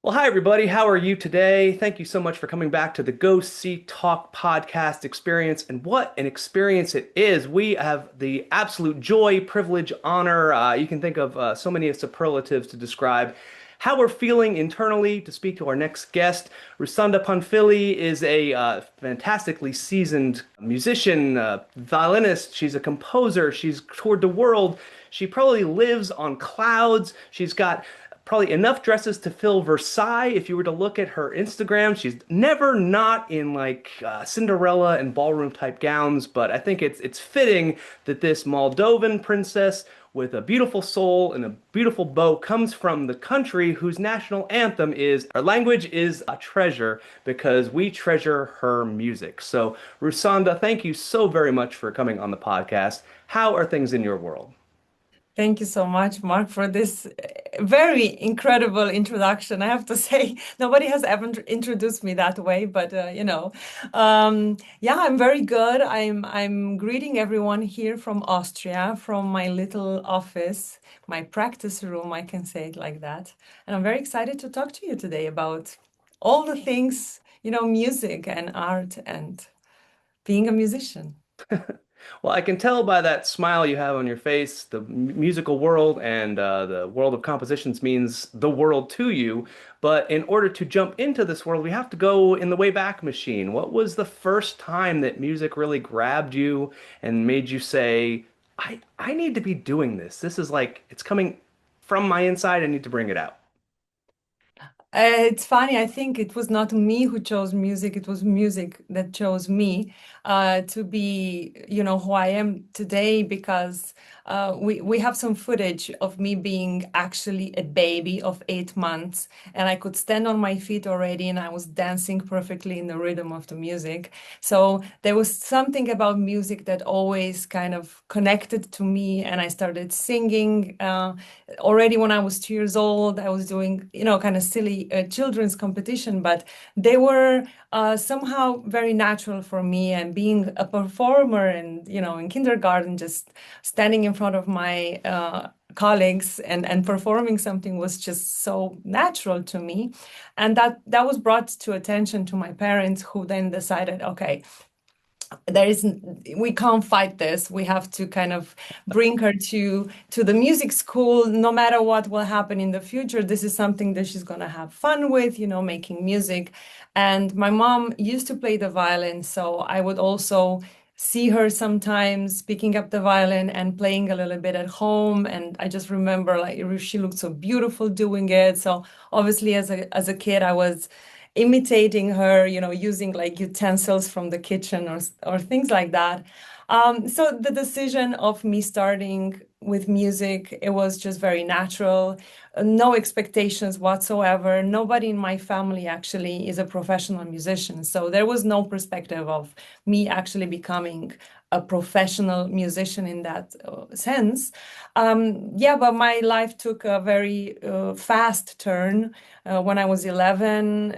Well, hi everybody. How are you today? Thank you so much for coming back to the Go See Talk podcast experience. And what an experience it is. We have the absolute joy, privilege, honor. You can think of so many superlatives to describe how we're feeling internally to speak to our next guest. Rusanda Panfili is a fantastically seasoned musician, violinist. She's a composer. She's toured the world. She probably lives on clouds. She's got probably enough dresses to fill Versailles. If you were to look at her Instagram, she's never not in like Cinderella and ballroom type gowns. But I think it's fitting that this Moldovan princess with a beautiful soul and a beautiful bow comes from the country whose national anthem is our language is a treasure because we treasure her music. So, Rusanda, thank you so very much for coming on the podcast. How are things in your world? Thank you so much, Mark, for this very incredible introduction. I have to say, nobody has ever introduced me that way, but yeah, I'm very good. I'm greeting everyone here from Austria, from my little office, my practice room, I can say it like that. And I'm very excited to talk to you today about all the things, music and art and being a musician. Well, I can tell by that smile you have on your face, the musical world and the world of compositions means the world to you. But in order to jump into this world, we have to go in the Wayback Machine. What was the first time that music really grabbed you and made you say, I need to be doing this. This is like, it's coming from my inside. I need to bring it out. It's funny, I think it was not me who chose music, it was music that chose me to be, who I am today because we have some footage of me being actually a baby of 8 months, and I could stand on my feet already, and I was dancing perfectly in the rhythm of the music. So there was something about music that always kind of connected to me, and I started singing. Already when I was 2 years old, I was doing, kind of silly children's competition, but they were somehow very natural for me. And being a performer and, in kindergarten, just standing in front of my colleagues and performing something was just so natural to me. And that was brought to attention to my parents, who then decided, okay, there is we can't fight this. We have to kind of bring her to the music school. No matter what will happen in the future, this is something that she's going to have fun with, making music. And my mom used to play the violin, so I would also see her sometimes picking up the violin and playing a little bit at home. And I just remember, like, she looked so beautiful doing it. So obviously as a kid, I was imitating her, using like utensils from the kitchen or things like that. So the decision of me starting with music, it was just very natural, no expectations whatsoever. Nobody in my family actually is a professional musician, so there was no perspective of me actually becoming a professional musician in that sense. Yeah, but my life took a very fast turn. When I was 11,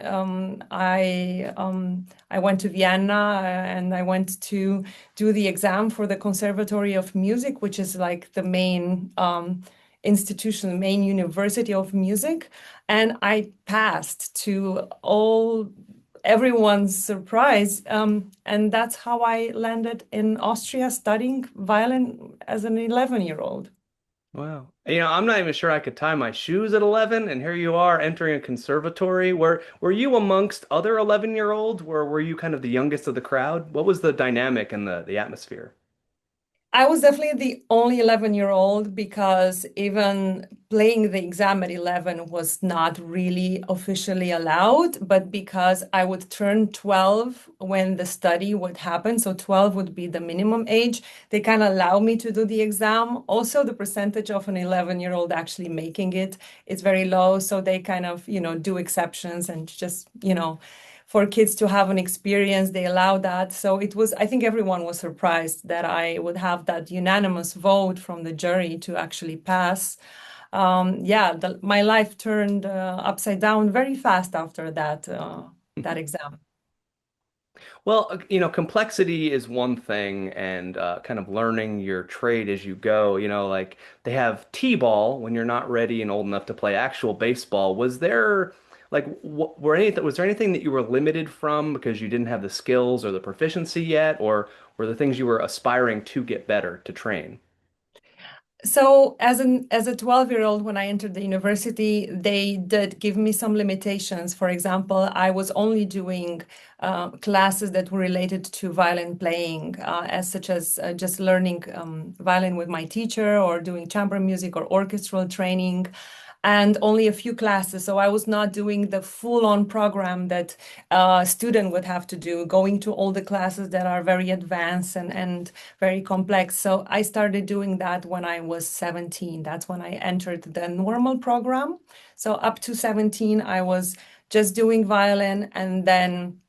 I went to Vienna and I went to do the exam for the Conservatory of Music, which is like the main institution, the main university of music. And I passed to everyone's surprise. And that's how I landed in Austria studying violin as an 11-year-old. Wow. I'm not even sure I could tie my shoes at 11, and here you are entering a conservatory. Were you amongst other 11-year-olds, or were you kind of the youngest of the crowd? What was the dynamic and the atmosphere? I was definitely the only 11-year-old because even playing the exam at 11 was not really officially allowed, but because I would turn 12 when the study would happen, so 12 would be the minimum age, they kind of allow me to do the exam. Also, the percentage of an 11-year-old actually making it is very low, so they kind of, do exceptions and just, for kids to have an experience, they allow that. So it was, I think everyone was surprised that I would have that unanimous vote from the jury to actually pass. Yeah, my life turned upside down very fast after that exam. Well, complexity is one thing, and kind of learning your trade as you go. Like they have T-ball when you're not ready and old enough to play actual baseball. Like, was there anything that you were limited from because you didn't have the skills or the proficiency yet, or were the things you were aspiring to get better to train? So as a 12-year-old, when I entered the university, they did give me some limitations. For example, I was only doing classes that were related to violin playing, as such as just learning violin with my teacher or doing chamber music or orchestral training, and only a few classes. So I was not doing the full-on program that a student would have to do, going to all the classes that are very advanced and very complex. So I started doing that when I was 17. That's when I entered the normal program. So up to 17, I was just doing violin, and then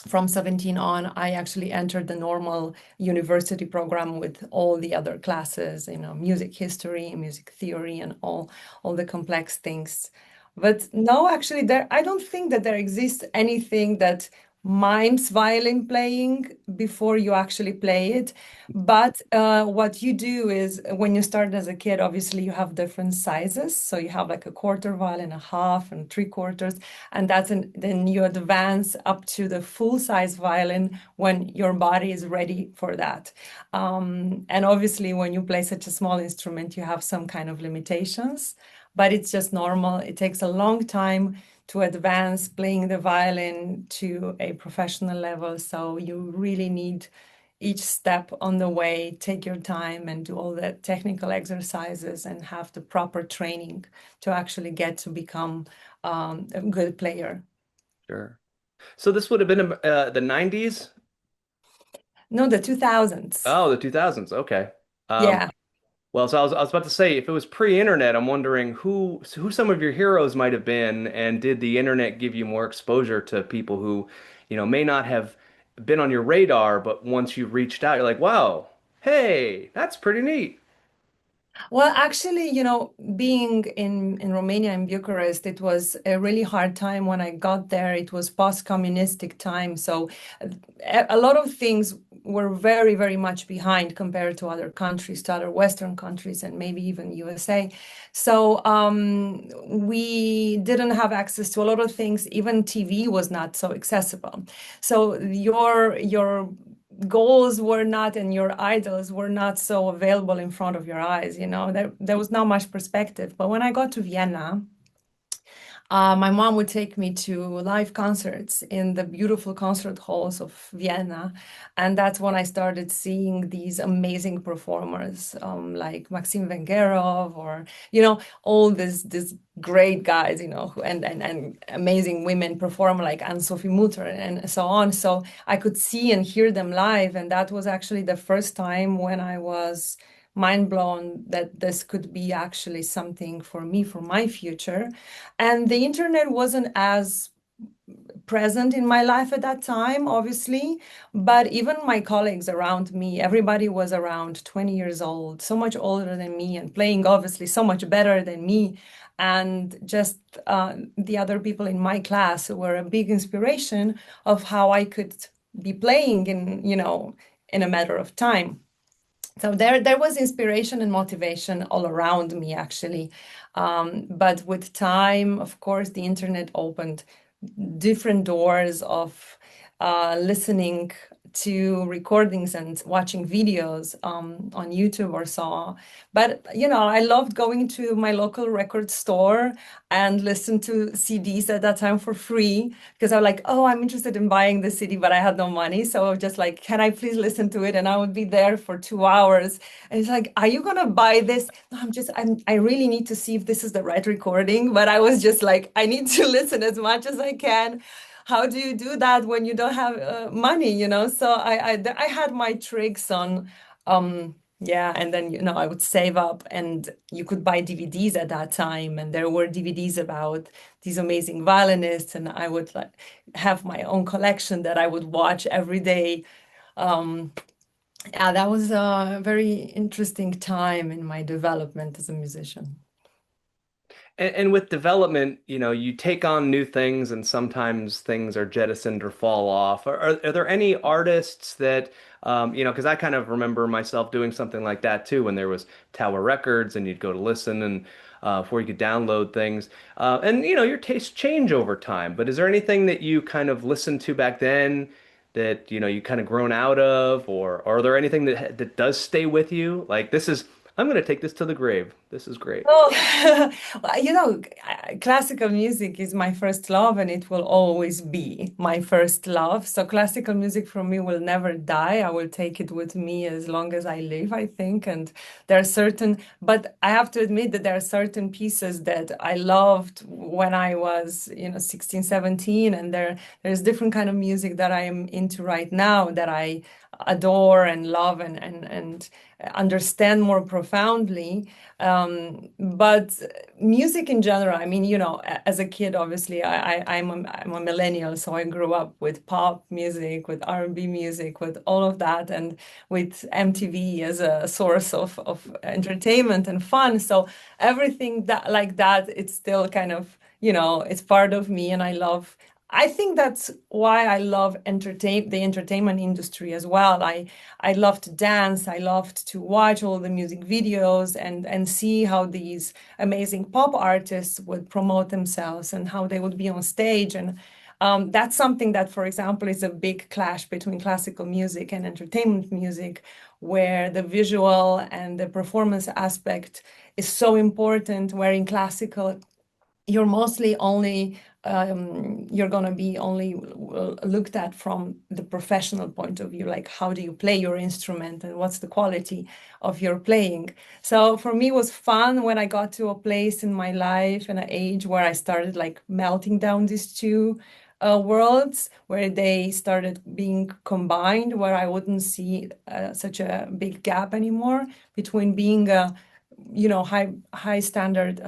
from 17 on, I actually entered the normal university program with all the other classes, music history, music theory, and all the complex things. But no, actually, I don't think that there exists anything that mimes violin playing before you actually play it. But what you do is when you start as a kid, obviously you have different sizes. So you have like a quarter violin, a half, and three quarters, and then you advance up to the full size violin when your body is ready for that. And obviously, when you play such a small instrument, you have some kind of limitations, but it's just normal. It takes a long time to advance playing the violin to a professional level. So you really need each step on the way, take your time and do all the technical exercises and have the proper training to actually get to become a good player. Sure. So this would have been the 90s? No, the 2000s. Oh, the 2000s. Okay. Um, Yeah. well, so I was about to say, if it was pre-internet, I'm wondering who some of your heroes might have been, and did the internet give you more exposure to people who, may not have been on your radar, but once you reached out, you're like, wow, hey, that's pretty neat. Well, actually, being in Romania, in Bucharest, it was a really hard time when I got there. It was post-communistic time. So a lot of things were very, very much behind compared to other countries, to other Western countries, and maybe even USA. So we didn't have access to a lot of things. Even TV was not so accessible. So your goals were not and your idols were not so available in front of your eyes, there was not much perspective. But when I got to Vienna, my mom would take me to live concerts in the beautiful concert halls of Vienna. And that's when I started seeing these amazing performers, like Maxim Vengerov or, all these great guys, and amazing women perform like Anne-Sophie Mutter and so on. So I could see and hear them live. And that was actually the first time when I was mind blown that this could be actually something for me, for my future. And the internet wasn't as present in my life at that time, obviously, but even my colleagues around me, everybody was around 20 years old, so much older than me, and playing obviously so much better than me. And just the other people in my class were a big inspiration of how I could be playing in a matter of time. So there was inspiration and motivation all around me, actually. But with time, of course, the internet opened different doors of listening to recordings and watching videos on YouTube or so. But I loved going to my local record store and listen to CDs at that time for free because I was like, oh, I'm interested in buying the CD, but I had no money. So I was just like, can I please listen to it? And I would be there for 2 hours. And it's like, are you gonna buy this? No, I really need to see if this is the right recording. But I was just like, I need to listen as much as I can. How do you do that when you don't have money? So I had my tricks on, yeah, and then I would save up, and you could buy DVDs at that time, and there were DVDs about these amazing violinists, and I would like have my own collection that I would watch every day. Um, yeah, that was a very interesting time in my development as a musician. And with development, you take on new things and sometimes things are jettisoned or fall off. Are there any artists that, because I kind of remember myself doing something like that too when there was Tower Records and you'd go to listen. And before you could download things. And your tastes change over time. But is there anything that you kind of listened to back then that you kind of grown out of, or are there anything that does stay with you? Like I'm going to take this to the grave. This is great. Oh, well, classical music is my first love, and it will always be my first love. So classical music for me will never die. I will take it with me as long as I live, I think. And there are but I have to admit that there are certain pieces that I loved when I was, 16, 17, and there's different kind of music that I am into right now that I adore and love and understand more profoundly. But music in general, I mean, as a kid, obviously, I'm a millennial, so I grew up with pop music, with R&B music, with all of that, and with MTV as a source of entertainment and fun. So everything that like that, it's still kind of, it's part of me, and I think that's why I love the entertainment industry as well. I love to dance. I loved to watch all the music videos and see how these amazing pop artists would promote themselves and how they would be on stage. And that's something that, for example, is a big clash between classical music and entertainment music, where the visual and the performance aspect is so important, where in classical you're mostly only you're going to be only looked at from the professional point of view, like how do you play your instrument and what's the quality of your playing. So for me it was fun when I got to a place in my life and an age where I started like melting down these two worlds, where they started being combined, where I wouldn't see such a big gap anymore between being a high standard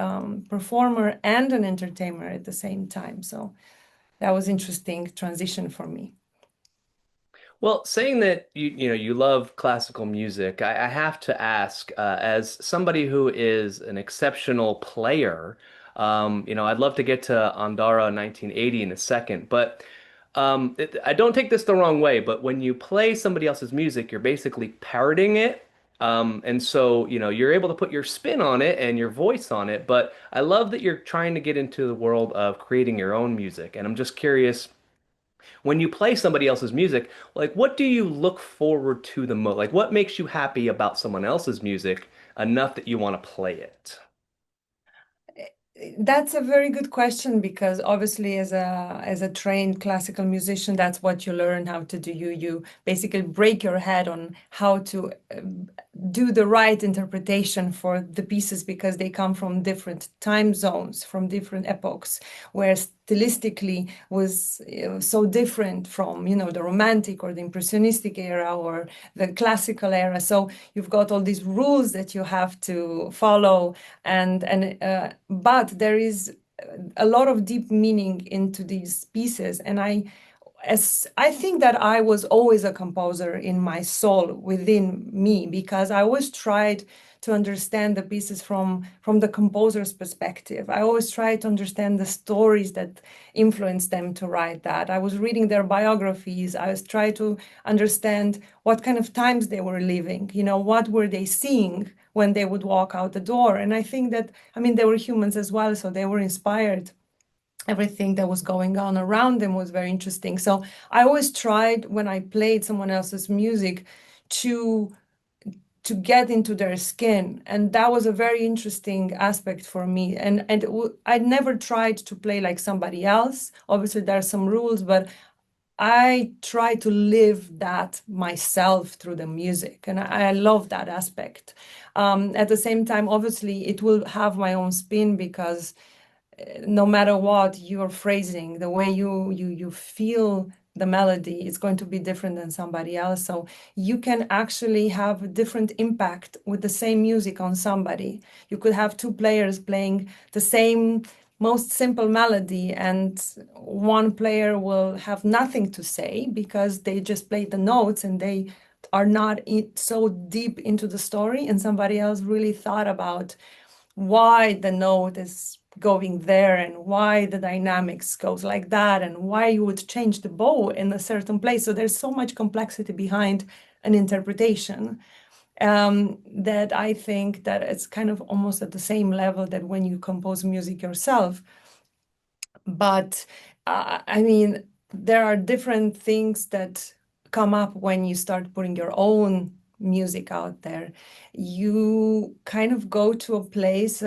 performer and an entertainer at the same time. So that was interesting transition for me. Well, saying that you love classical music, I have to ask, as somebody who is an exceptional player, I'd love to get to Andara 1980 in a second, but I don't take this the wrong way, but when you play somebody else's music, you're basically parroting it. And so, you're able to put your spin on it and your voice on it, but I love that you're trying to get into the world of creating your own music. And I'm just curious, when you play somebody else's music, like what do you look forward to the most? Like what makes you happy about someone else's music enough that you want to play it? That's a very good question, because obviously as a trained classical musician, that's what you learn how to do. You basically break your head on how to do the right interpretation for the pieces, because they come from different time zones, from different epochs, where stylistically was so different from the romantic or the impressionistic era or the classical era. So you've got all these rules that you have to follow, but there is a lot of deep meaning into these pieces. And I think that I was always a composer in my soul, within me, because I always tried to understand the pieces from the composer's perspective. I always tried to understand the stories that influenced them to write that. I was reading their biographies. I was trying to understand what kind of times they were living, what were they seeing when they would walk out the door. And I think that, I mean, they were humans as well, so they were inspired. Everything that was going on around them was very interesting. So I always tried, when I played someone else's music, to get into their skin, and that was a very interesting aspect for me. And I never tried to play like somebody else. Obviously there are some rules, but I try to live that myself through the music, and I love that aspect. At the same time, obviously it will have my own spin, because no matter what you're phrasing, the way you feel the melody is going to be different than somebody else. So you can actually have a different impact with the same music on somebody. You could have two players playing the same most simple melody, and one player will have nothing to say because they just play the notes and they are not so deep into the story, and somebody else really thought about why the note is going there and why the dynamics goes like that and why you would change the bow in a certain place. So there's so much complexity behind an interpretation. that I think that it's kind of almost at the same level that when you compose music yourself. But I mean, there are different things that come up when you start putting your own music out there. You kind of go to a place,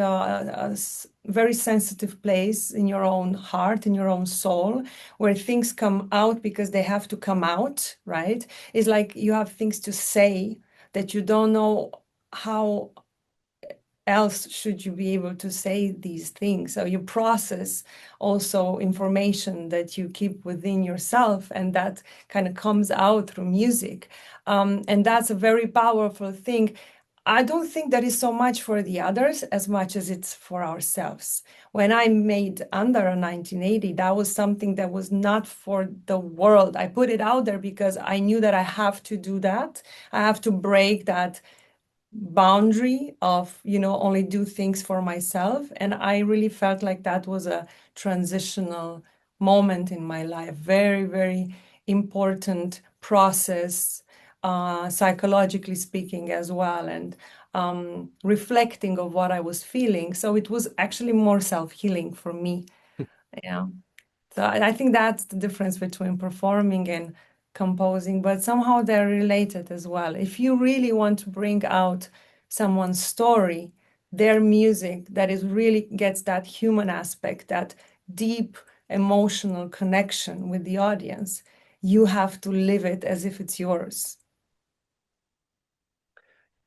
very sensitive place in your own heart, in your own soul, where things come out because they have to come out, right? It's like you have things to say that you don't know how else should you be able to say these things. So you process also information that you keep within yourself, and that kind of comes out through music. And that's a very powerful thing. I don't think that is so much for the others as much as it's for ourselves. When I made Under 1980, that was something that was not for the world. I put it out there because I knew that I have to do that. I have to break that boundary of, only do things for myself. And I really felt like that was a transitional moment in my life. Very, very important process, psychologically speaking as well, and reflecting of what I was feeling. So it was actually more self-healing for me. Yeah. So I think that's the difference between performing and composing, but somehow they're related as well. If you really want to bring out someone's story, their music that is really gets that human aspect, that deep emotional connection with the audience, you have to live it as if it's yours.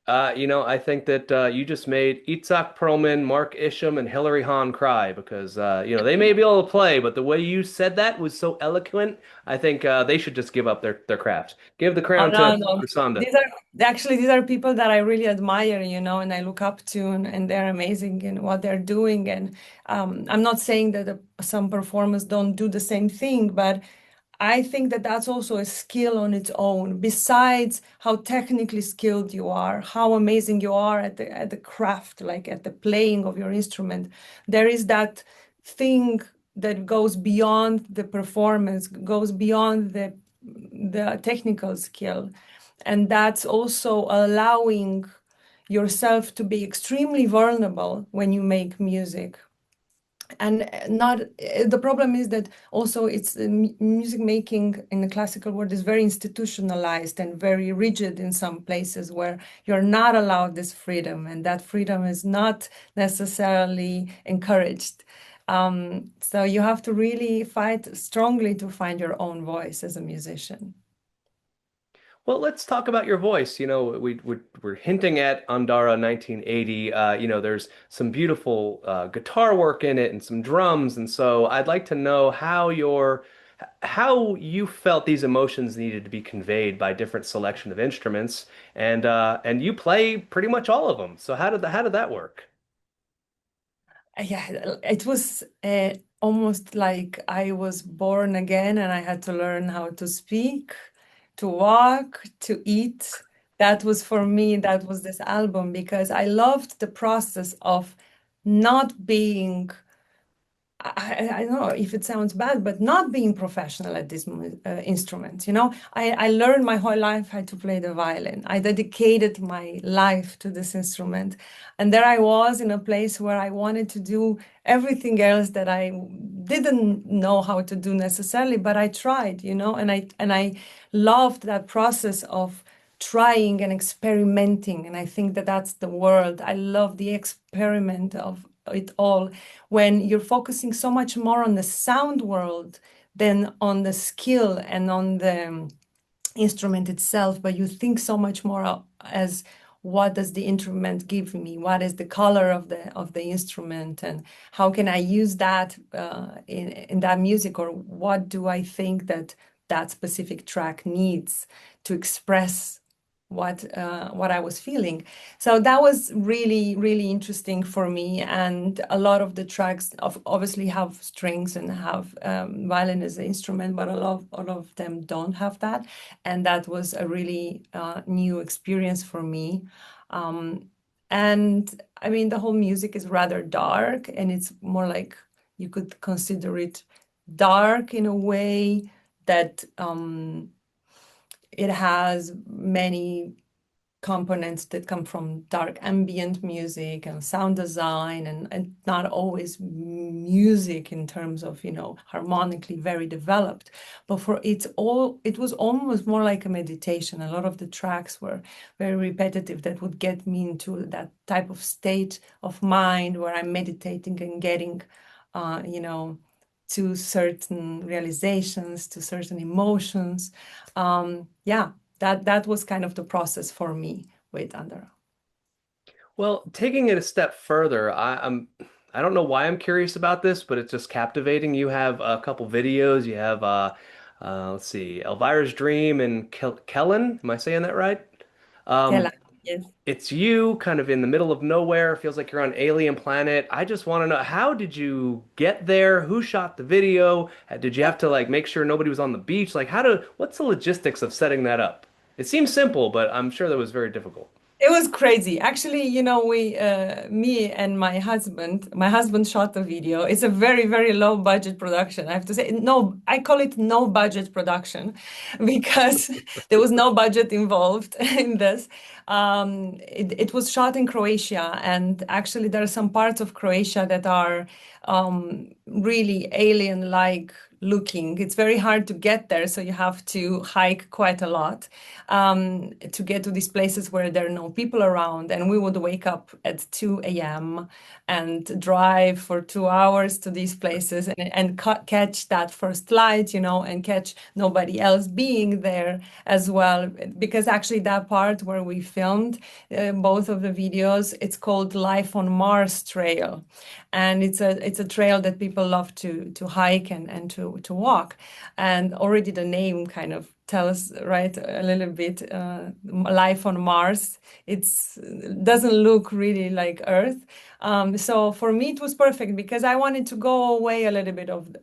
I think that you just made Itzhak Perlman, Mark Isham, and Hilary Hahn cry because they may be able to play, but the way you said that was so eloquent. I think they should just give up their craft. Give the Oh, crown to no, no. Rusanda. These are people that I really admire, and I look up to, and they're amazing in what they're doing. And I'm not saying that some performers don't do the same thing, but I think that that's also a skill on its own. Besides how technically skilled you are, how amazing you are at the craft, like at the playing of your instrument, there is that thing that goes beyond the performance, goes beyond the technical skill. And that's also allowing yourself to be extremely vulnerable when you make music. And not the problem is that also it's music making in the classical world is very institutionalized and very rigid in some places where you're not allowed this freedom, and that freedom is not necessarily encouraged. So you have to really fight strongly to find your own voice as a musician. Well, let's talk about your voice. We're hinting at Andara 1980. There's some beautiful guitar work in it and some drums, and so I'd like to know how you felt these emotions needed to be conveyed by different selection of instruments, and you play pretty much all of them. So how did that work? Yeah, it was almost like I was born again and I had to learn how to speak, to walk, to eat. That was for me, that was this album because I loved the process of not being I don't know if it sounds bad, but not being professional at this instrument. I learned my whole life how to play the violin. I dedicated my life to this instrument. And there I was in a place where I wanted to do everything else that I didn't know how to do necessarily, but I tried, and I loved that process of trying and experimenting. And I think that that's the world. I love the experiment of it all when you're focusing so much more on the sound world than on the skill and on the instrument itself, but you think so much more as what does the instrument give me? What is the color of the instrument, and how can I use that in that music, or what do I think that that specific track needs to express what I was feeling. So that was really, really interesting for me. And a lot of the tracks obviously have strings and have violin as an instrument, but a lot of them don't have that. And that was a really new experience for me. Um, and I mean, the whole music is rather dark, and it's more like you could consider it dark in a way that it has many components that come from dark ambient music and sound design, and not always music in terms of, harmonically very developed. But it was almost more like a meditation. A lot of the tracks were very repetitive that would get me into that type of state of mind where I'm meditating and getting, to certain realizations, to certain emotions. Yeah, that was kind of the process for me with Andrea. Well, taking it a step further, I don't know why I'm curious about this, but it's just captivating. You have a couple videos. You have let's see, Elvira's Dream and Kellen. Am I saying that right? Kela, Um, yes. it's you kind of in the middle of nowhere. Feels like you're on alien planet. I just want to know, how did you get there? Who shot the video? Did you have to like make sure nobody was on the beach? Like what's the logistics of setting that up? It seems simple, but I'm sure that was very difficult. It was crazy. Actually, me and my husband shot the video. It's a very, very low budget production. I have to say, no, I call it no budget production because there was no budget involved in this. It was shot in Croatia, and actually, there are some parts of Croatia that are really alien-like looking. It's very hard to get there, so you have to hike quite a lot to get to these places where there are no people around. And we would wake up at 2 a.m. and drive for 2 hours to these places and catch that first light, and catch nobody else being there as well. Because actually, that part where we filmed both of the videos, it's called Life on Mars Trail, and it's a trail that people love to hike and to walk. And already the name kind of tells, right, a little bit, life on Mars. It's doesn't look really like Earth. So for me, it was perfect because I wanted to go away a little bit of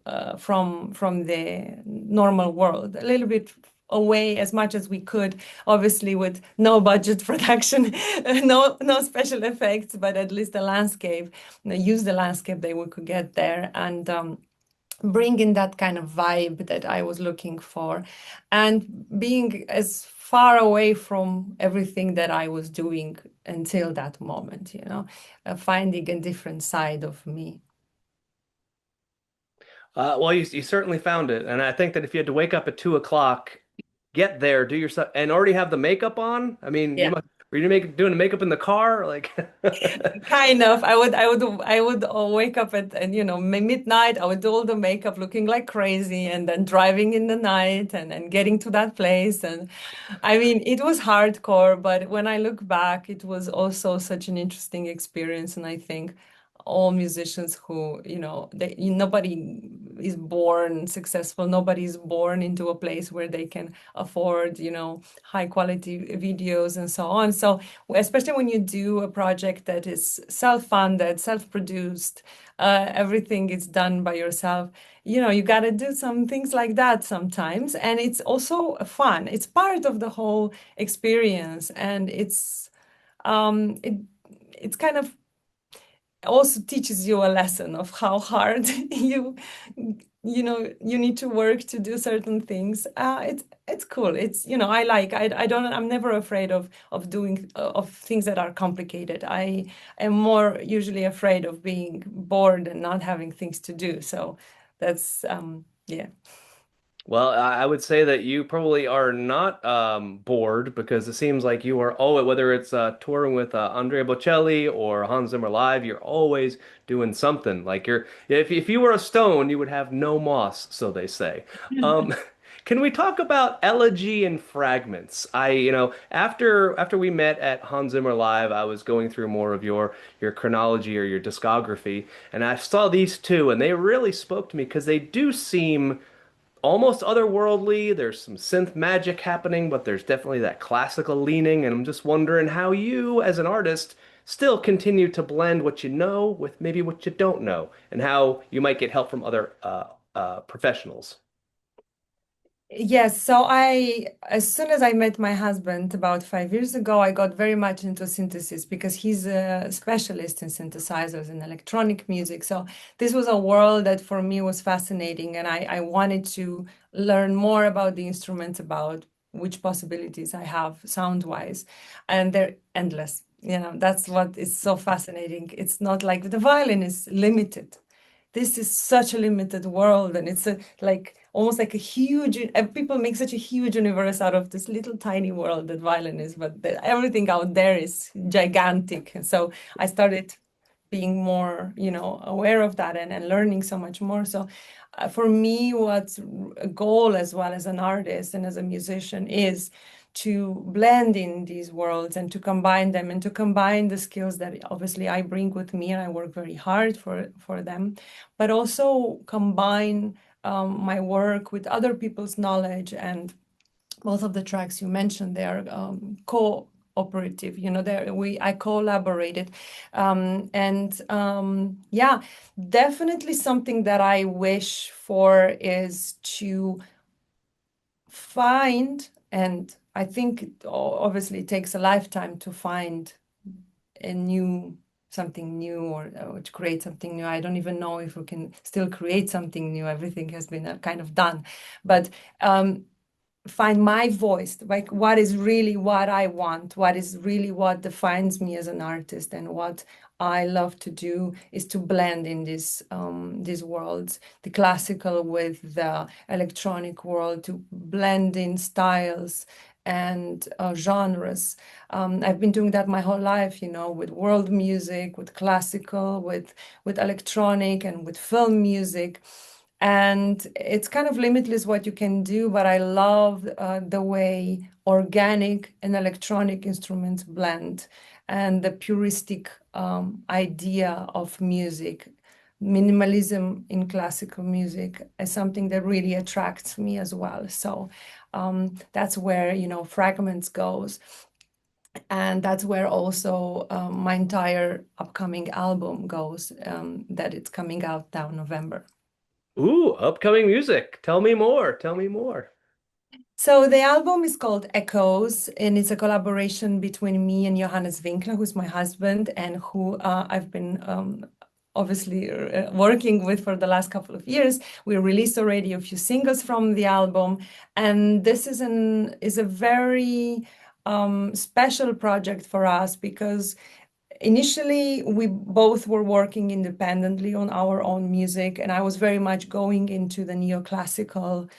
from the normal world, a little bit away as much as we could, obviously with no budget production, no special effects, but at least the landscape, use the landscape that we could get there, and bring in that kind of vibe that I was looking for, and being as far away from everything that I was doing until that moment, finding a different side of me. Well, you certainly found it, and I think that if you had to wake up at 2 o'clock, get there, do your stuff, and already have the makeup on, I mean, Yeah. were you doing the makeup in the car, like? Kind of. I would wake up at, and midnight. I would do all the makeup, looking like crazy, and then driving in the night and getting to that place. And I mean, it was hardcore, but when I look back, it was also such an interesting experience. And I think all musicians who, nobody is born successful. Nobody is born into a place where they can afford, high quality videos and so on. So especially when you do a project that is self-funded, self-produced, everything is done by yourself. You got to do some things like that sometimes, and it's also fun. It's part of the whole experience, and it's kind of also teaches you a lesson of how hard you need to work to do certain things. It's cool. I'm never afraid of doing of things that are complicated. I am more usually afraid of being bored and not having things to do. So that's yeah. Well, I would say that you probably are not bored, because it seems like you are, oh, whether it's touring with Andrea Bocelli or Hans Zimmer live, you're always doing something. Like if you were a stone, you would have no moss, so they say. Um, can we talk about Elegy and Fragments? After we met at Hans Zimmer live, I was going through more of your chronology or your discography, and I saw these two, and they really spoke to me because they do seem almost otherworldly. There's some synth magic happening, but there's definitely that classical leaning. And I'm just wondering how you, as an artist, still continue to blend what you know with maybe what you don't know, and how you might get help from other professionals. Yes, so as soon as I met my husband about 5 years ago, I got very much into synthesis because he's a specialist in synthesizers and electronic music. So this was a world that for me was fascinating, and I wanted to learn more about the instruments, about which possibilities I have sound-wise, and they're endless. That's what is so fascinating. It's not like the violin is limited. This is such a limited world, and it's like almost like a huge, people make such a huge universe out of this little tiny world that violin is, but everything out there is gigantic. And so I started being more, aware of that, and learning so much more. So for me, what's a goal as well as an artist and as a musician is to blend in these worlds and to combine them, and to combine the skills that obviously I bring with me, and I work very hard for them, but also combine my work with other people's knowledge. And both of the tracks you mentioned, they are cooperative. I collaborated, and yeah, definitely something that I wish for is to find, and I think it obviously takes a lifetime to find something new, or to create something new. I don't even know if we can still create something new. Everything has been kind of done, but find my voice, like what is really what I want, what is really what defines me as an artist. And what I love to do is to blend in these worlds, the classical with the electronic world, to blend in styles and genres. I've been doing that my whole life, with world music, with classical, with electronic, and with film music. And it's kind of limitless what you can do, but I love the way organic and electronic instruments blend, and the puristic idea of music. Minimalism in classical music is something that really attracts me as well. So that's where, Fragments goes. And that's where also my entire upcoming album goes, that it's coming out now November. Ooh, upcoming music. Tell me more. Tell me more. So the album is called Echoes, and it's a collaboration between me and Johannes Winkler, who's my husband, and who I've been obviously working with for the last couple of years. We released already a few singles from the album, and this is a very special project for us, because initially we both were working independently on our own music, and I was very much going into the neoclassical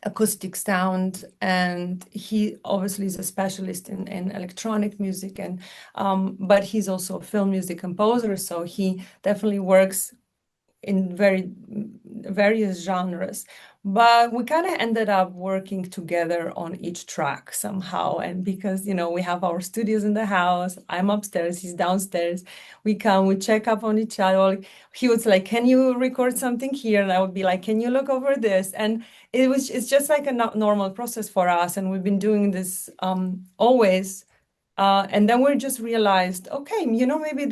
acoustic sound, and he obviously is a specialist in electronic music, and but he's also a film music composer, so he definitely works in various genres. But we kind of ended up working together on each track somehow. And because, we have our studios in the house, I'm upstairs, he's downstairs. We come, we check up on each other. He was like, can you record something here? And I would be like, can you look over this? And it's just like a normal process for us. And we've been doing this always. And then we just realized, okay, maybe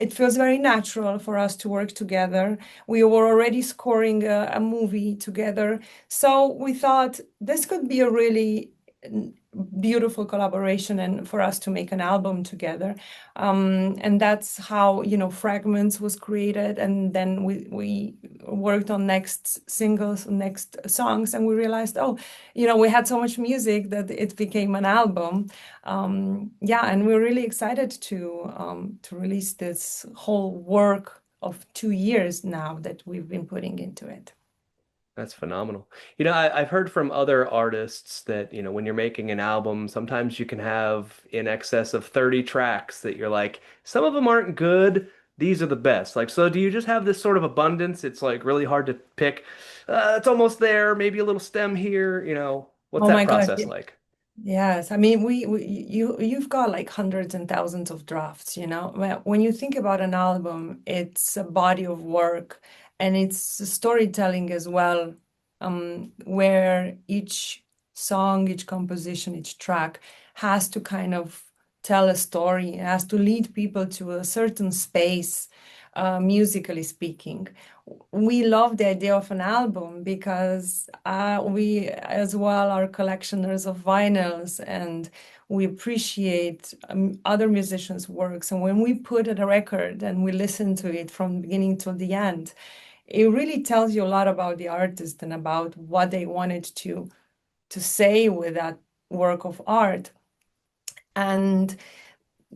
it feels very natural for us to work together. We were already scoring a movie together. So we thought this could be a really beautiful collaboration, and for us to make an album together. And that's how, Fragments was created. And then we worked on next singles, next songs, and we realized, oh, we had so much music that it became an album. Yeah, and we're really excited to release this whole work of 2 years now that we've been putting into it. That's phenomenal. I've heard from other artists that, when you're making an album, sometimes you can have in excess of 30 tracks that you're like, some of them aren't good. These are the best. Like, so do you just have this sort of abundance? It's like really hard to pick. It's almost there, maybe a little stem here, what's Oh that my God. process like? Yes, I mean you've got like hundreds and thousands of drafts, When you think about an album, it's a body of work, and it's storytelling as well, where each song, each composition, each track has to kind of tell a story. It has to lead people to a certain space, musically speaking. We love the idea of an album because we as well are collectioners of vinyls, and we appreciate other musicians' works. And when we put a record and we listen to it from beginning till the end, it really tells you a lot about the artist and about what they wanted to to say with that work of art. And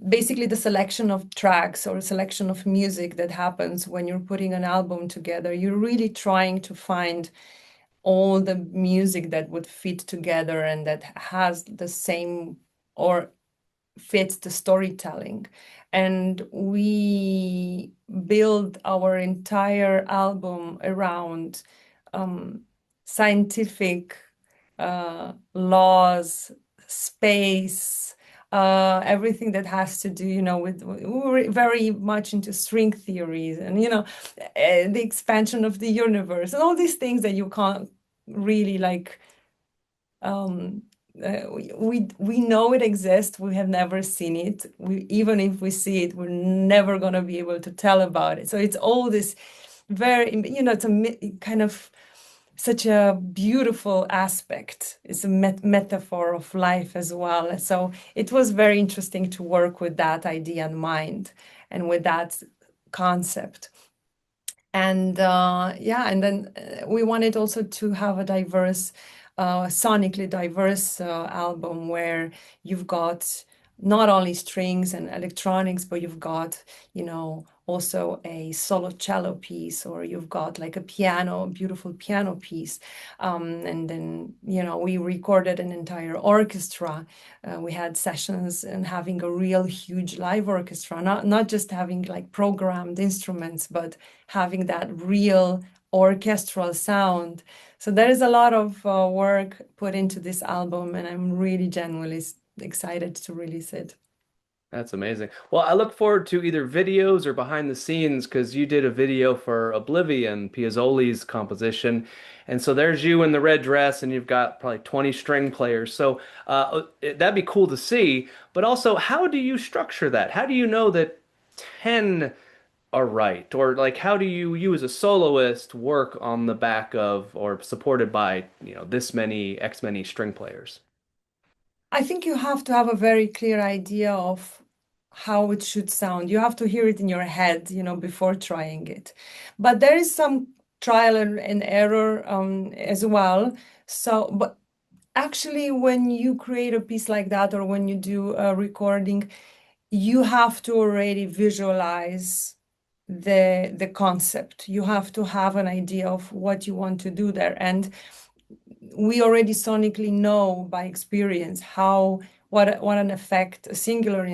basically the selection of tracks or selection of music that happens when you're putting an album together, you're really trying to find all the music that would fit together and that has the same or fits the storytelling. And we build our entire album around scientific laws, space, everything that has to do, with we're very much into string theories and, the expansion of the universe and all these things that you can't really like. We know it exists. We have never seen it. Even if we see it, we're never going to be able to tell about it. So it's all this very, it's a kind of such a beautiful aspect. It's a metaphor of life as well. So it was very interesting to work with that idea in mind and with that concept. And and then we wanted also to have a diverse, sonically diverse album where you've got not only strings and electronics, but you've got, also a solo cello piece, or you've got like a piano, beautiful piano piece. And then, we recorded an entire orchestra. We had sessions and having a real huge live orchestra, not just having like programmed instruments, but having that real orchestral sound. So there is a lot of work put into this album, and I'm really genuinely excited to release it. That's amazing. Well, I look forward to either videos or behind the scenes because you did a video for Oblivion, Piazzoli's composition. And so there's you in the red dress, and you've got probably 20 string players. So that'd be cool to see. But also, how do you structure that? How do you know that 10 are right? Or like, how do you as a soloist work on the back of or supported by, this many, X many string players? I think you have to have a very clear idea of how it should sound. You have to hear it in your head, before trying it. But there is some trial and error as well. So, but actually, when you create a piece like that, or when you do a recording, you have to already visualize the concept. You have to have an idea of what you want to do there. And we already sonically know by experience what an effect a singular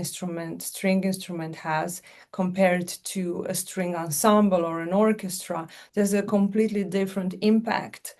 string instrument has compared to a string ensemble or an orchestra. There's a completely different impact,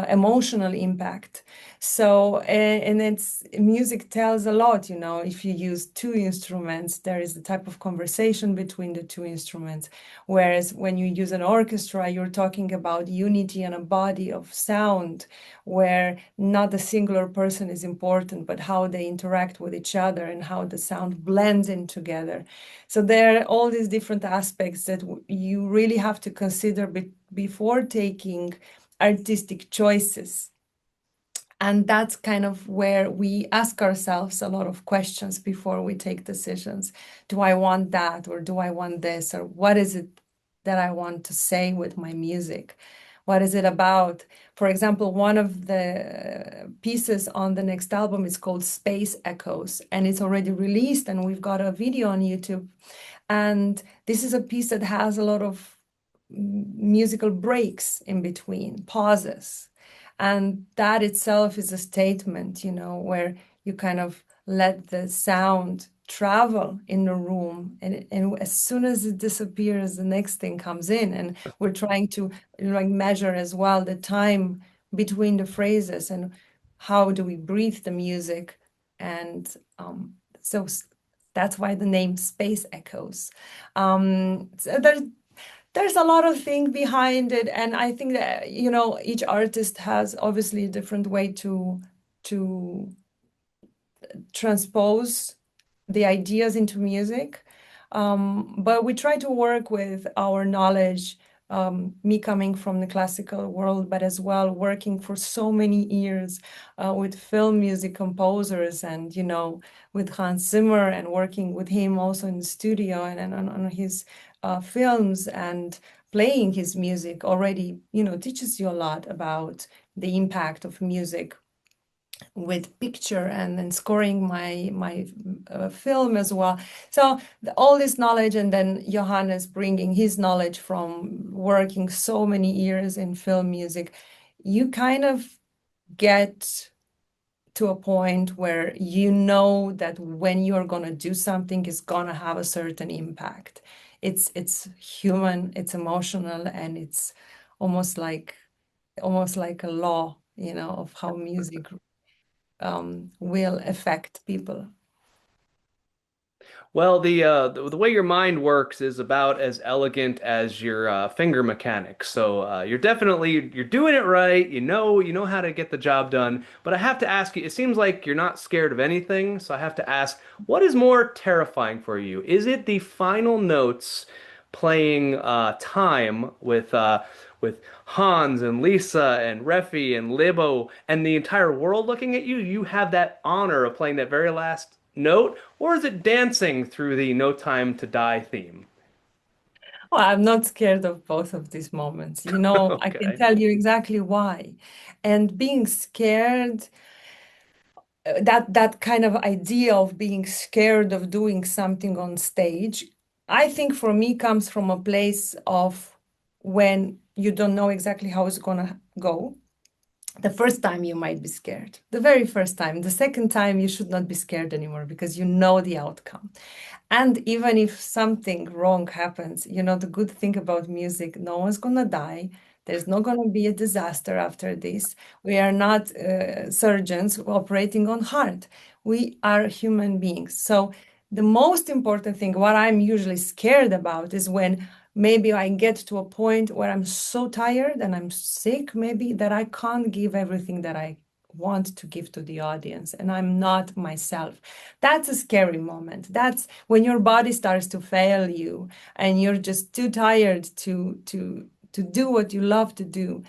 emotional impact. So, and it's music tells a lot, if you use two instruments, there is the type of conversation between the two instruments. Whereas when you use an orchestra, you're talking about unity and a body of sound, where not a singular person is important, but how they interact with each other and how the sound blends in together. So there are all these different aspects that you really have to consider before taking artistic choices. And that's kind of where we ask ourselves a lot of questions before we take decisions. Do I want that, or do I want this, or what is it that I want to say with my music? What is it about? For example, one of the pieces on the next album is called Space Echoes, and it's already released, and we've got a video on YouTube. And this is a piece that has a lot of musical breaks in between, pauses. And that itself is a statement, where you kind of let the sound travel in the room. And as soon as it disappears, the next thing comes in. And we're trying to like measure as well the time between the phrases and how do we breathe the music. And so that's why the name Space Echoes. So there's a lot of things behind it, and I think that each artist has obviously a different way to transpose the ideas into music, but we try to work with our knowledge, me coming from the classical world, but as well working for so many years with film music composers, and with Hans Zimmer, and working with him also in the studio and on his films, and playing his music already teaches you a lot about the impact of music with picture and then scoring my film as well. So all this knowledge, and then Johannes bringing his knowledge from working so many years in film music, you kind of get to a point where you know that when you're going to do something, it's going to have a certain impact. It's human, it's emotional, and it's almost like almost like a law, you know, of how music will affect people. Well, the way your mind works is about as elegant as your finger mechanics. So you're doing it right. You know how to get the job done. But I have to ask you, it seems like you're not scared of anything. So I have to ask, what is more terrifying for you? Is it the final notes playing time with Hans and Lisa and Refi and Libo and the entire world looking at you? You have that honor of playing that very last note, or is it dancing through the No Time to Die theme? Well, I'm not scared of both of these moments. You know, I can Okay. tell you exactly why. And being scared, that kind of idea of being scared of doing something on stage, I think for me comes from a place of when you don't know exactly how it's gonna go. The first time you might be scared, the very first time. The second time you should not be scared anymore because you know the outcome. And even if something wrong happens, you know, the good thing about music, no one's gonna die. There's not gonna be a disaster after this. We are not surgeons operating on heart. We are human beings. So the most important thing, what I'm usually scared about, is when maybe I get to a point where I'm so tired and I'm sick, maybe that I can't give everything that I want to give to the audience and I'm not myself. That's a scary moment. That's when your body starts to fail you and you're just too tired to do what you love to do.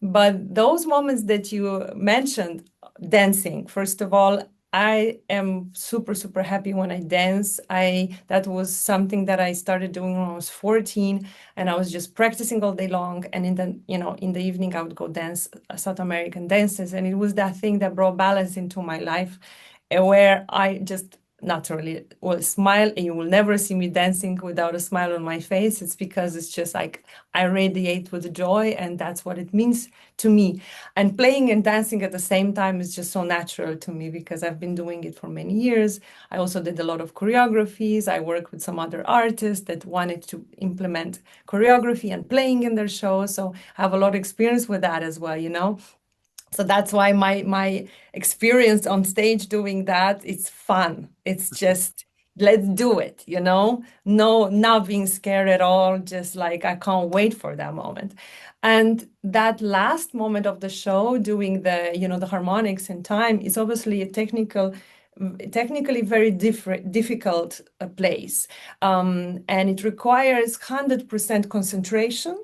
But those moments that you mentioned, dancing, first of all, I am super, super happy when I dance. That was something that I started doing when I was 14, and I was just practicing all day long. And in the evening, I would go dance South American dances. And it was that thing that brought balance into my life, where I just naturally will smile, and you will never see me dancing without a smile on my face. It's because it's just like I radiate with joy, and that's what it means to me. And playing and dancing at the same time is just so natural to me because I've been doing it for many years. I also did a lot of choreographies. I worked with some other artists that wanted to implement choreography and playing in their shows. So I have a lot of experience with that as well, you know. So that's why my experience on stage doing that, it's fun. It's just let's do it, you know? No, not being scared at all, just like I can't wait for that moment. And that last moment of the show, doing the harmonics and time is obviously a technically very difficult place. And it requires 100% concentration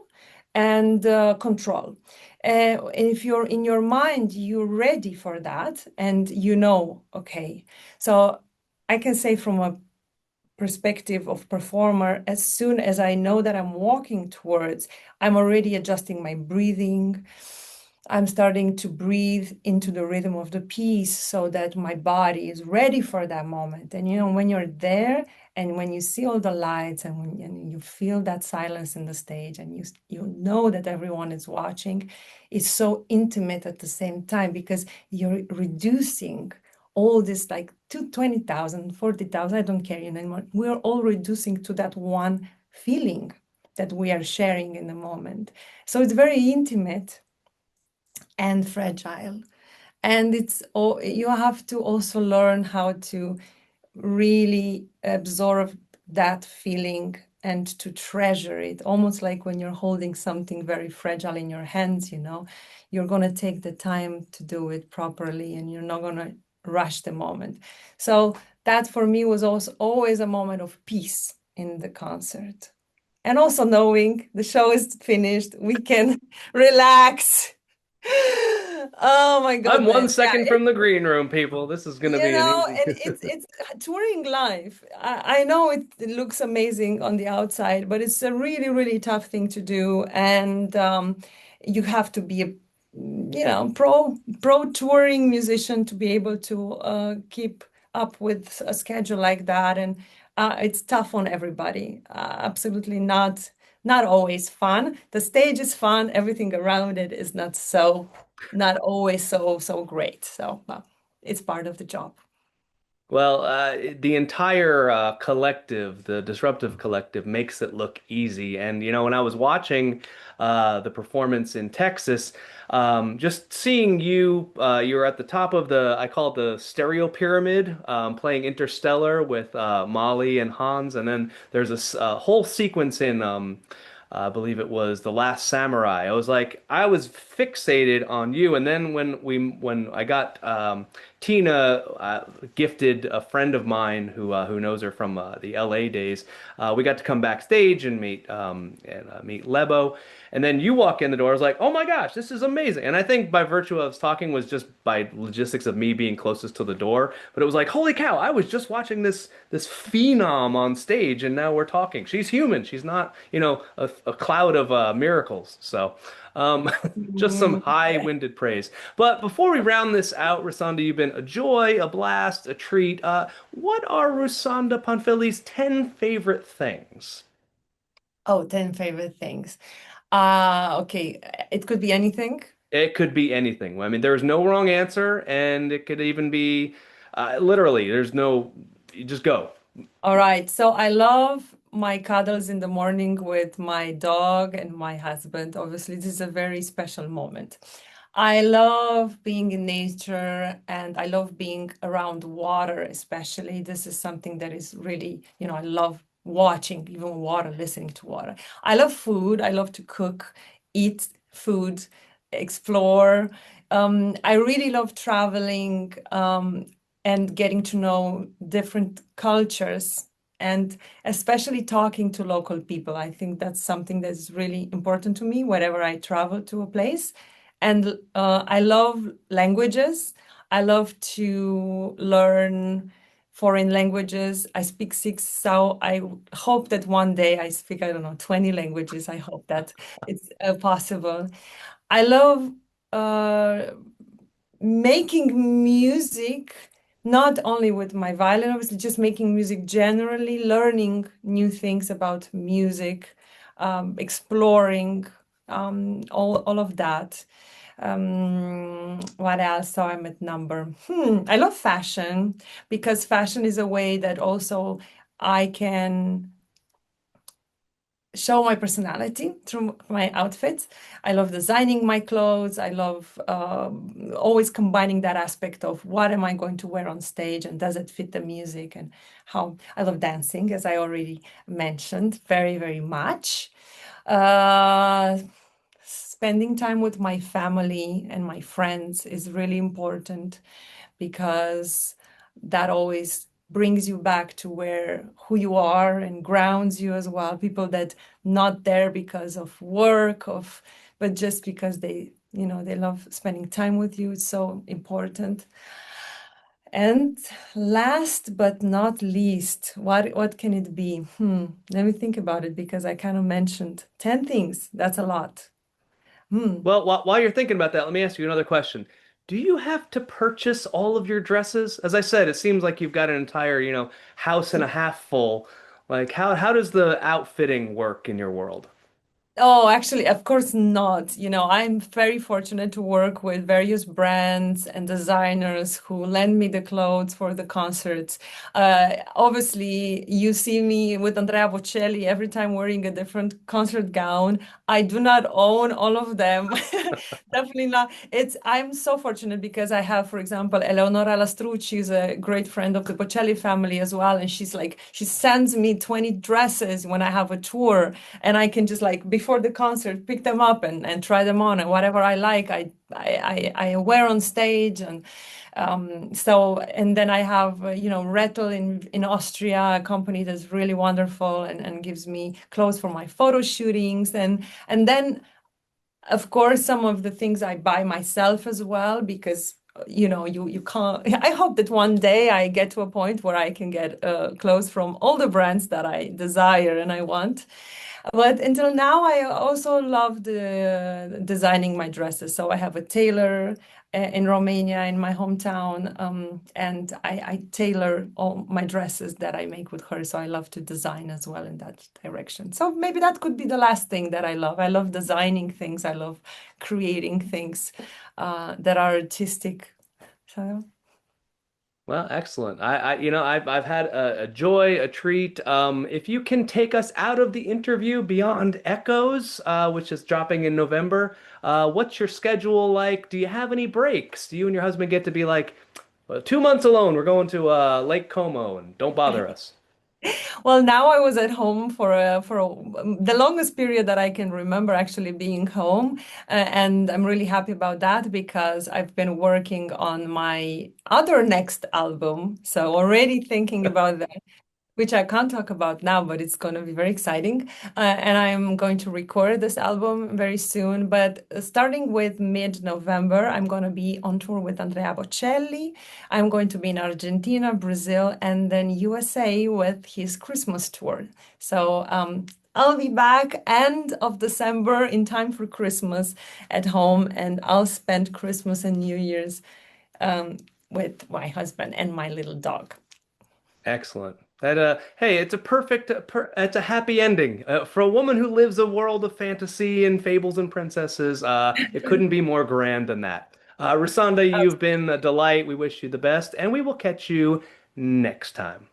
and control. If you're in your mind, you're ready for that, and you know, okay. So I can say from a perspective of performer, as soon as I know that I'm walking towards, I'm already adjusting my breathing. I'm starting to breathe into the rhythm of the piece so that my body is ready for that moment. And you know, when you're there and when you see all the lights and you feel that silence in the stage and you know that everyone is watching, it's so intimate at the same time because you're reducing all this like to 20,000, 40,000, I don't care anymore. We're all reducing to that one feeling that we are sharing in the moment. So it's very intimate and fragile. And you have to also learn how to really absorb that feeling and to treasure it, almost like when you're holding something very fragile in your hands, you know, you're going to take the time to do it properly and you're not going to rush the moment. So that for me was also always a moment of peace in the concert. And also knowing the show is finished, we can relax. Oh my I'm goodness. one second from the green room, people. This is going to You be an know, easy. and it's touring live. I know it looks amazing on the outside, but it's a really, really tough thing to do. And you have to be pro touring musician to be able to keep up with a schedule like that, and it's tough on everybody. Absolutely not always fun. The stage is fun, everything around it is not always so great. So it's part of the job. Well, the entire collective, the Disruptive Collective, makes it look easy. And, when I was watching the performance in Texas, just seeing you, you were at the top of I call it the stereo pyramid, playing Interstellar with Molly and Hans. And then there's a whole sequence in I believe it was The Last Samurai. I was fixated on you. And then when I got Tina gifted a friend of mine who knows her from the LA days. We got to come backstage and meet Lebo. And then you walk in the door. I was like, oh my gosh, this is amazing. And I think by virtue of us talking was just by logistics of me being closest to the door. But it was like, holy cow, I was just watching this phenom on stage, and now we're talking. She's human. She's not, a cloud of miracles. So, just some Mm. high-winded praise. But before we round this out, Rusanda, you've been a joy, a blast, a treat. What are Rusanda Panfili's 10 favorite things? Oh, 10 favorite things. Okay, it could be anything. It could be anything. I mean, there's no wrong answer, and it could even be literally, you just go. All right. So I love my cuddles in the morning with my dog and my husband. Obviously, this is a very special moment. I love being in nature and I love being around water, especially. This is something that is really, I love watching even water, listening to water. I love food. I love to cook, eat food, explore. I really love traveling. And getting to know different cultures and especially talking to local people. I think that's something that's really important to me whenever I travel to a place. And I love languages. I love to learn foreign languages. I speak six, so I hope that one day I speak, I don't know, 20 languages. I hope that it's possible. I love uh, making music, not only with my violin, obviously, just making music generally, learning new things about music, exploring all of that. What else? So I'm at number. I love fashion because fashion is a way that also I can show my personality through my outfits. I love designing my clothes. I love always combining that aspect of what am I going to wear on stage and does it fit the music and how I love dancing, as I already mentioned, very, very much. Uh, Spending time with my family and my friends is really important because that always brings you back to who you are and grounds you as well. People that not there because of work but just because they love spending time with you. It's so important. And last but not least, what can it be? Let me think about it because I kind of mentioned 10 things. That's a lot. Hmm. Well, while you're thinking about that, let me ask you another question. Do you have to purchase all of your dresses? As I said, it seems like you've got an entire, house and a half full. Like how does the outfitting work in your world? Oh, actually, of course not. I'm very fortunate to work with various brands and designers who lend me the clothes for the concerts. Obviously, you see me with Andrea Bocelli every time wearing a different concert gown. I do not own all of them. Definitely not. I'm so fortunate because I have, for example, Eleonora Lastrucci is a great friend of the Bocelli family as well. And she sends me 20 dresses when I have a tour and I can just like before the concert pick them up and try them on and whatever I like I wear on stage and then I have Rettel in Austria, a company that's really wonderful and gives me clothes for my photo shootings and then of course some of the things I buy myself as well because you can't. I hope that one day I get to a point where I can get clothes from all the brands that I desire and I want. But until now, I also loved designing my dresses. So I have a tailor in Romania, in my hometown, and I tailor all my dresses that I make with her. So I love to design as well in that direction. So maybe that could be the last thing that I love. I love designing things. I love creating things that are artistic. So. Well, excellent. I've had a joy, a treat. If you can take us out of the interview beyond Echoes, which is dropping in November, what's your schedule like? Do you have any breaks? Do you and your husband get to be like, well, 2 months alone, we're going to Lake Como and don't bother us? Well, now I was at home the longest period that I can remember actually being home, and I'm really happy about that because I've been working on my other next album, so already thinking about that, which I can't talk about now, but it's going to be very exciting. And I'm going to record this album very soon. But starting with mid-November, I'm going to be on tour with Andrea Bocelli. I'm going to be in Argentina, Brazil, and then USA with his Christmas tour. So I'll be back end of December in time for Christmas at home, and I'll spend Christmas and New Year's um, with my husband and my little dog. Excellent. Hey, it's a it's a happy ending. For a woman who lives a world of fantasy and fables and princesses, it couldn't be more grand than that. Rusanda, you've been a delight. We wish you the best, and we will catch you next time.